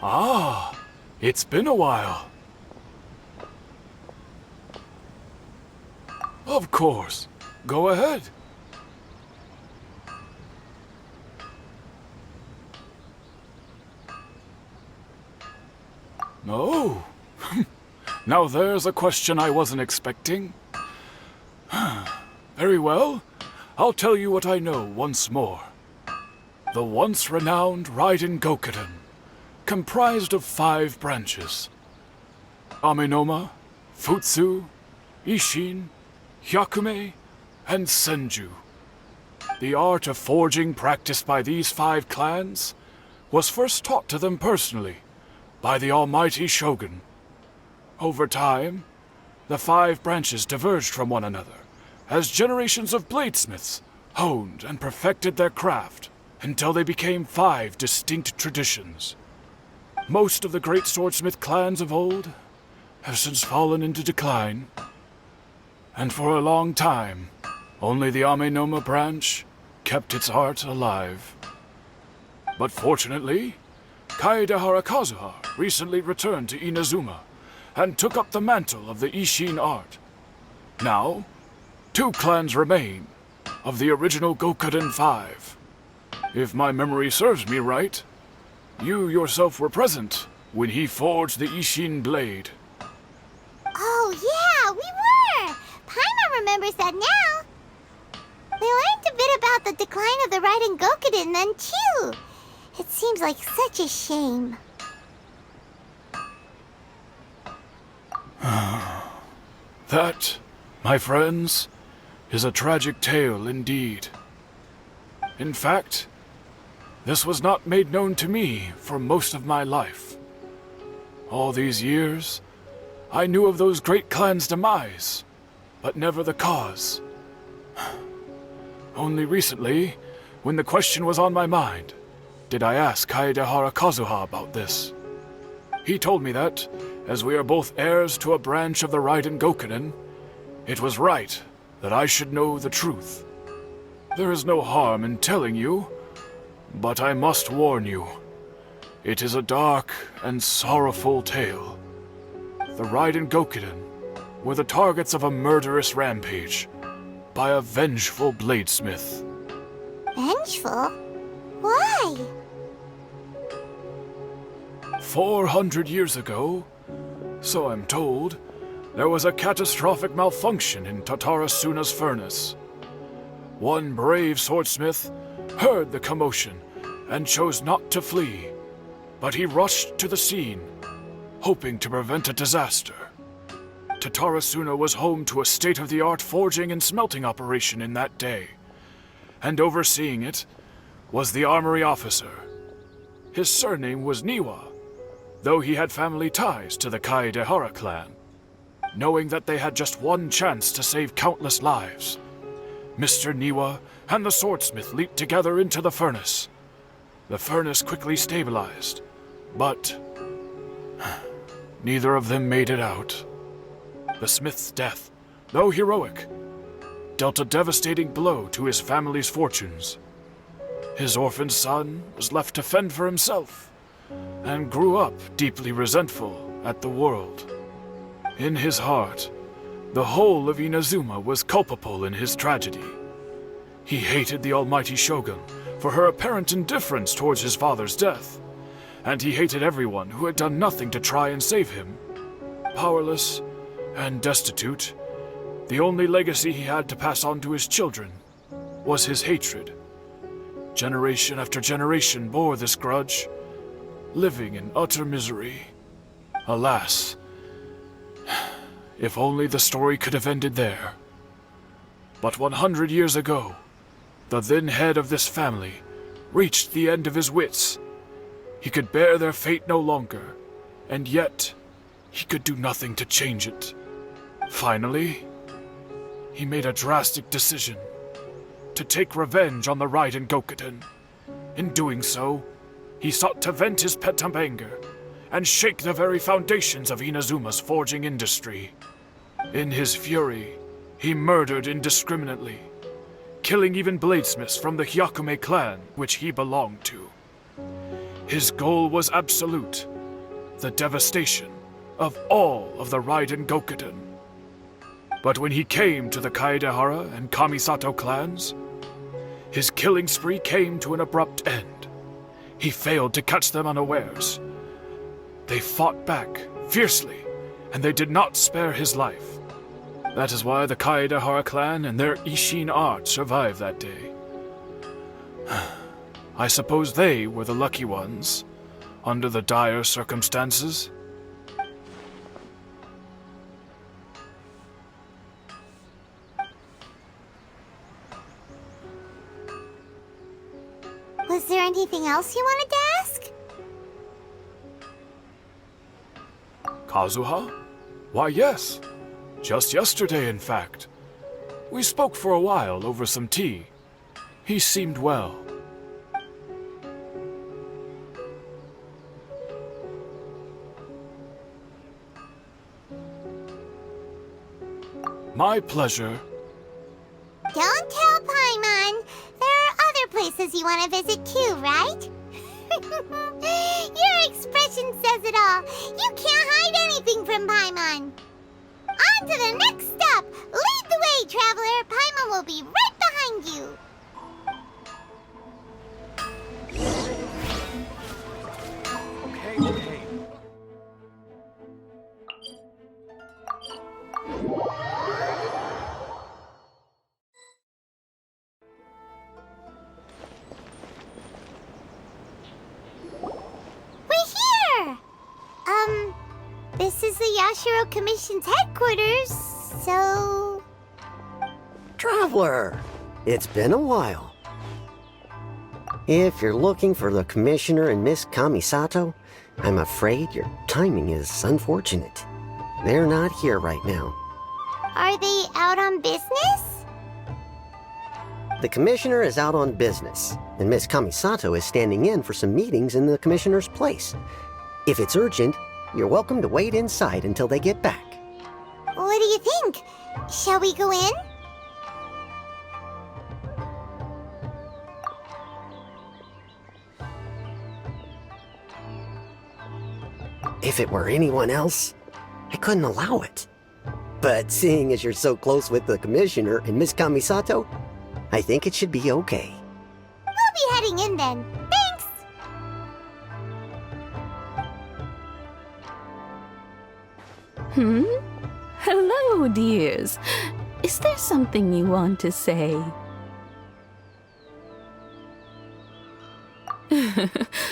Ah, it's been a while. Of course. Go ahead. Oh. Now there's a question I wasn't expecting. Very well. I'll tell you what I know once more. The once renowned Raiden Gokuden, comprised of 5 branches. Amenoma, Futsu, Ishin, Hyakume, and Senju. The art of forging practiced by these 5 clans was first taught to them personally by the almighty Shogun. Over time, the 5 branches diverged from one another as generations of bladesmiths honed and perfected their craft until they became 5 distinct traditions. Most of the great swordsmith clans of old have since fallen into decline, and for a long time, only the Amenoma branch kept its art alive. But fortunately, Kaedehara Kazuha recently returned to Inazuma and took up the mantle of the Ishin art. Now, 2 clans remain of the original Gokuden 5. If my memory serves me right, you yourself were present when he forged the Ishin blade. Oh yeah, we were! Paimon remembers that now. We learned a bit about the decline of the Raiden Gokuden then too. It seems like such a shame. That, my friends, is a tragic tale indeed. In fact, this was not made known to me for most of my life. All these years, I knew of those great clans' demise, but never the cause. Only recently, when the question was on my mind, did I ask Kaedehara Kazuha about this. He told me that, as we are both heirs to a branch of the Raiden Gokuden, it was right that I should know the truth. There is no harm in telling you, but I must warn you. It is a dark and sorrowful tale. The Raiden Gokuden were the targets of a murderous rampage by a vengeful bladesmith. Vengeful? Why? 400 years ago, so I'm told, there was a catastrophic malfunction in Tatarasuna's furnace. One brave swordsmith heard the commotion and chose not to flee, but he rushed to the scene, hoping to prevent a disaster. Tatarasuna was home to a state-of-the-art forging and smelting operation in that day, and overseeing it was the armory officer. His surname was Niwa, though he had family ties to the Kaedehara clan. Knowing that they had just one chance to save countless lives, Mr. Niwa and the swordsmith leaped together into the furnace. The furnace quickly stabilized, but neither of them made it out. The smith's death, though heroic, dealt a devastating blow to his family's fortunes. His orphaned son was left to fend for himself, and grew up deeply resentful at the world. In his heart, the whole of Inazuma was culpable in his tragedy. He hated the almighty Shogun for her apparent indifference towards his father's death, and he hated everyone who had done nothing to try and save him. Powerless and destitute, the only legacy he had to pass on to his children was his hatred. Generation after generation bore this grudge, living in utter misery. Alas, if only the story could have ended there. But 100 years ago, the then head of this family reached the end of his wits. He could bear their fate no longer, and yet he could do nothing to change it. Finally, he made a drastic decision to take revenge on the Raiden Gokuden. In doing so, he sought to vent his pent-up anger and shake the very foundations of Inazuma's forging industry. In his fury, he murdered indiscriminately, killing even bladesmiths from the Hyakume clan which he belonged to. His goal was absolute, the devastation of all of the Raiden Gokuden. But when he came to the Kaedehara and Kamisato clans, his killing spree came to an abrupt end. He failed to catch them unawares. They fought back fiercely, and they did not spare his life. That is why the Kaedehara clan and their Ishin art survived that day. I suppose they were the lucky ones, under the dire circumstances. Was there anything else you wanted to ask? Kazuha? Why, yes. Just yesterday, in fact. We spoke for a while over some tea. He seemed well. My pleasure. Don't tell Paimon. There are other places you want to visit too, right? Your expression says it all. You can't hide anything from Paimon. On to the next stop. Lead the way, traveler. Paimon will be right behind you. Okay. We're here! This is the Yashiro Commission's headquarters, so... Traveler, it's been a while. If you're looking for the Commissioner and Miss Kamisato, I'm afraid your timing is unfortunate. They're not here right now. Are they out on business? The Commissioner is out on business, and Miss Kamisato is standing in for some meetings in the Commissioner's place. If it's urgent, you're welcome to wait inside until they get back. What do you think? Shall we go in? If it were anyone else, I couldn't allow it. But seeing as you're so close with the Commissioner and Miss Kamisato, I think it should be okay. We'll be heading in then. Thanks! Hello, dears. Is there something you want to say?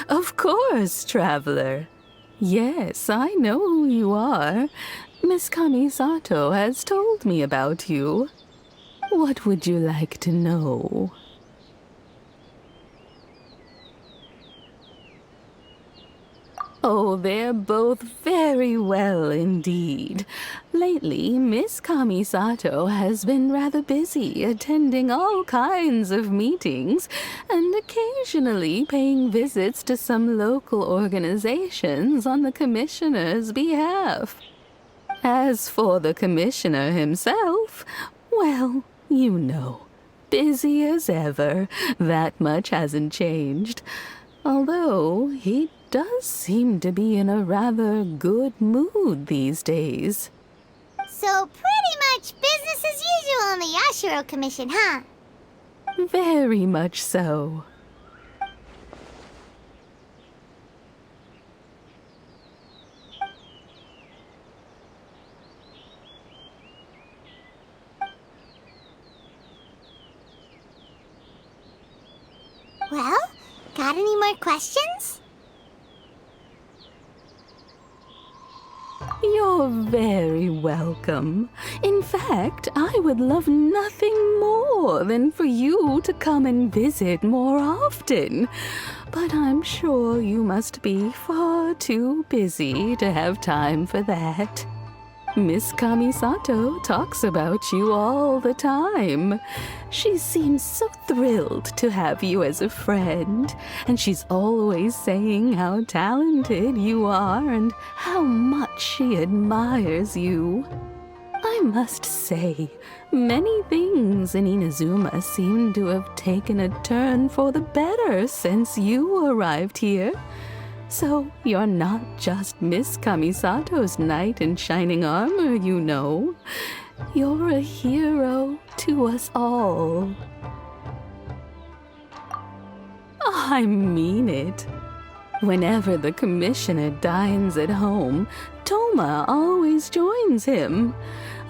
Of course, traveler. Yes, I know who you are. Miss Kamisato has told me about you. What would you like to know? Oh, they're both very well indeed. Lately, Miss Kamisato has been rather busy attending all kinds of meetings and occasionally paying visits to some local organizations on the Commissioner's behalf. As for the Commissioner himself, well, you know, busy as ever. That much hasn't changed. Although he does seem to be in a rather good mood these days. So pretty much business as usual on the Yashiro Commission, huh? Very much so. Well, got any more questions? You're very welcome. In fact, I would love nothing more than for you to come and visit more often. But I'm sure you must be far too busy to have time for that. Miss Kamisato talks about you all the time. She seems so thrilled to have you as a friend, and she's always saying how talented you are and how much she admires you. I must say, many things in Inazuma seem to have taken a turn for the better since you arrived here. So you're not just Miss Kamisato's knight in shining armor, you know. You're a hero to us all. I mean it. Whenever the commissioner dines at home, Toma always joins him.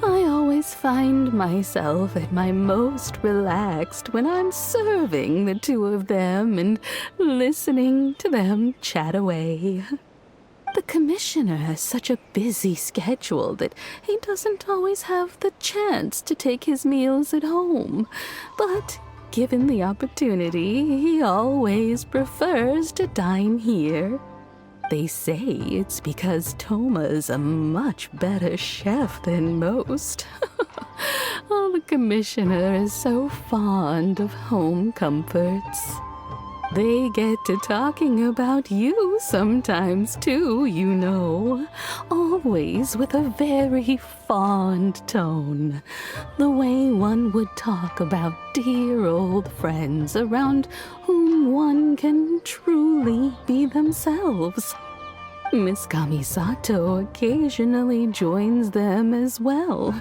I always find myself at my most relaxed when I'm serving the two of them and listening to them chat away. The commissioner has such a busy schedule that he doesn't always have the chance to take his meals at home, but given the opportunity, he always prefers to dine here. They say it's because Toma's a much better chef than most. Oh, the commissioner is so fond of home comforts. They get to talking about you sometimes too, you know. Always with a very fond tone. The way one would talk about dear old friends around whom one can truly be themselves. Miss Kamisato occasionally joins them as well.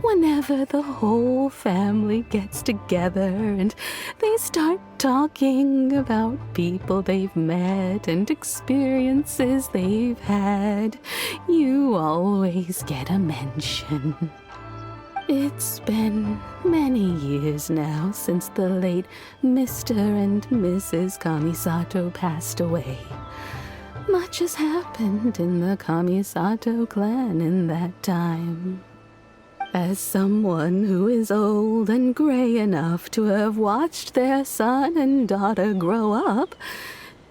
Whenever the whole family gets together and they start talking about people they've met and experiences they've had, you always get a mention. It's been many years now since the late Mr. and Mrs. Kamisato passed away. Much has happened in the Kamisato clan in that time. As someone who is old and gray enough to have watched their son and daughter grow up,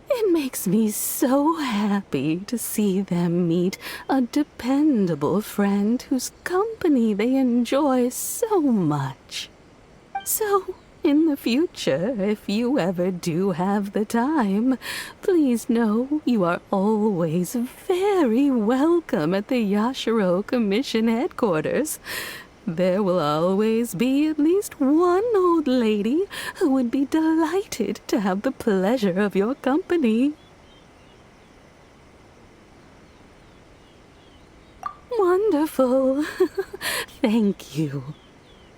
it makes me so happy to see them meet a dependable friend whose company they enjoy so much. So, in the future, if you ever do have the time, please know you are always very welcome at the Yashiro Commission headquarters. There will always be at least one old lady who would be delighted to have the pleasure of your company. Wonderful. Thank you.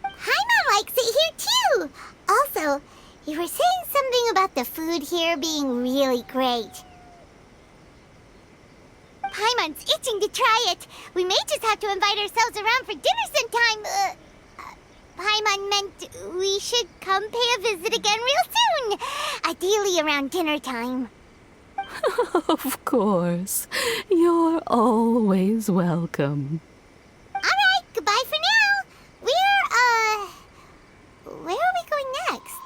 Paimon likes it here too. Also, you were saying something about the food here being really great. Paimon's itching to try it. We may just have to invite ourselves around for dinner sometime. Paimon meant we should come pay a visit again real soon. Ideally around dinner time. Of course. You're always welcome. Alright, goodbye for now. Where are we going next?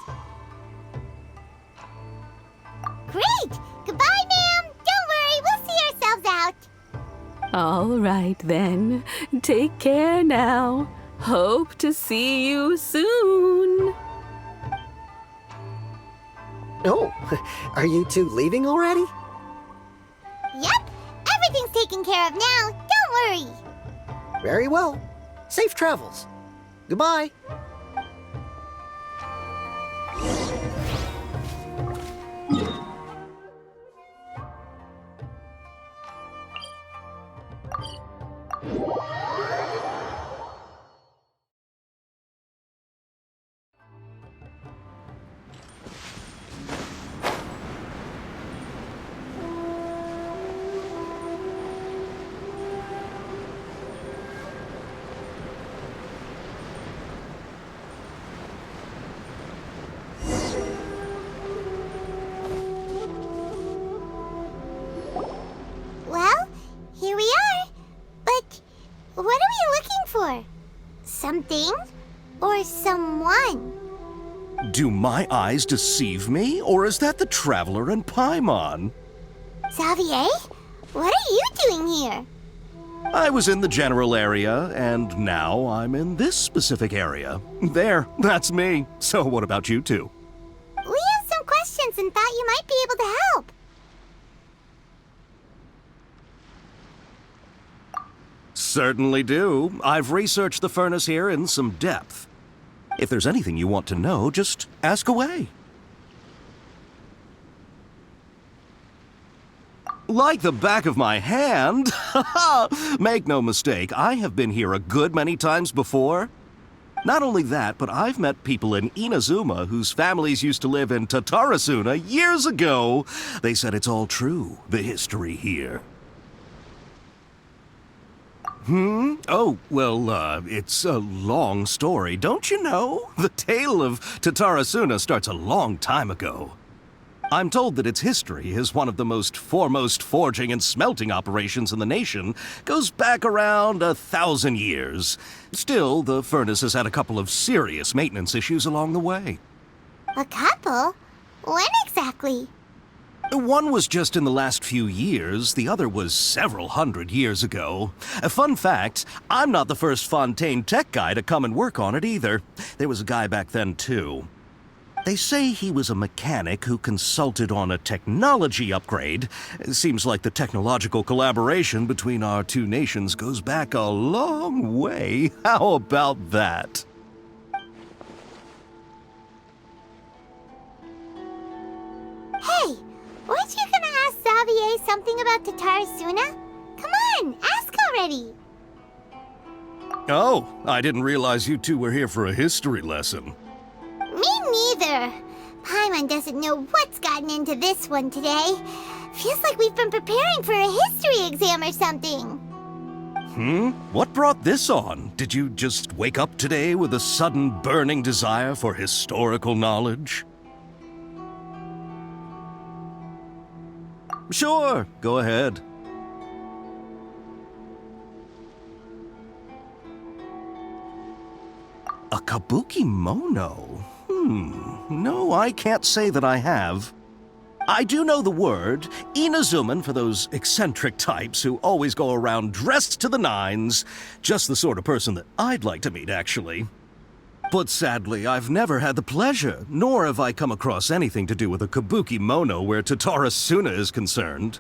Great! Goodbye, ma'am! Don't worry, we'll see ourselves out. All right, then. Take care now. Hope to see you soon. Oh, are you two leaving already? Yep, everything's taken care of now. Don't worry. Very well. Safe travels. Goodbye. Well, here we are. But what are we looking for? Something or someone? Do my eyes deceive me, or is that the Traveler and Paimon? Xavier, what are you doing here? I was in the general area, and now I'm in this specific area. There, that's me. So what about you two? We have some questions and thought you might be able to help. Certainly do. I've researched the furnace here in some depth. If there's anything you want to know, just ask away. Like the back of my hand? Make no mistake, I have been here a good many times before. Not only that, but I've met people in Inazuma whose families used to live in Tatarasuna years ago. They said it's all true, the history here. Oh, well, it's a long story, don't you know? The tale of Tatarasuna starts a long time ago. I'm told that its history is one of the most foremost forging and smelting operations in the nation, goes back around 1,000 years. Still, the furnace has had a couple of serious maintenance issues along the way. A couple? When exactly? One was just in the last few years, the other was several hundred years ago. A fun fact, I'm not the first Fontaine tech guy to come and work on it either. There was a guy back then too. They say he was a mechanic who consulted on a technology upgrade. It seems like the technological collaboration between our two nations goes back a long way. How about that? Hey, weren't you gonna ask Xavier something about Tatarasuna? Come on, ask already. Oh, I didn't realize you two were here for a history lesson. Me neither. Paimon doesn't know what's gotten into this one today. Feels like we've been preparing for a history exam or something. What brought this on? Did you just wake up today with a sudden burning desire for historical knowledge? Sure, go ahead. A kabuki mono? No, I can't say that I have. I do know the word, Inazuman for those eccentric types who always go around dressed to the nines. Just the sort of person that I'd like to meet, actually. But sadly, I've never had the pleasure, nor have I come across anything to do with a kabuki mono where Tatarasuna is concerned.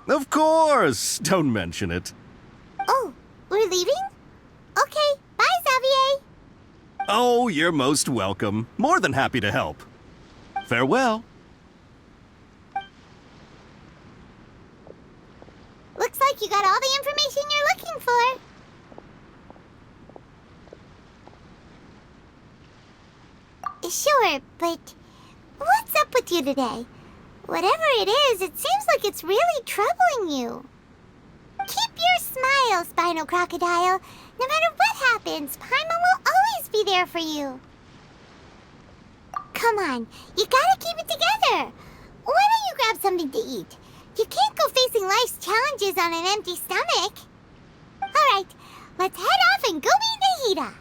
Of course! Don't mention it. Oh, we're leaving? Okay, bye, Xavier. Oh, you're most welcome. More than happy to help. Farewell. Looks like you got all the information you're looking for. Sure, but what's up with you today? Whatever it is, it seems like it's really troubling you. Keep your smile, Spinal Crocodile. No matter what happens, Paimon will always be there for you. Come on, you gotta keep it together. Why don't you grab something to eat? You can't go facing life's challenges on an empty stomach. All right, let's head off and go meet Nahida.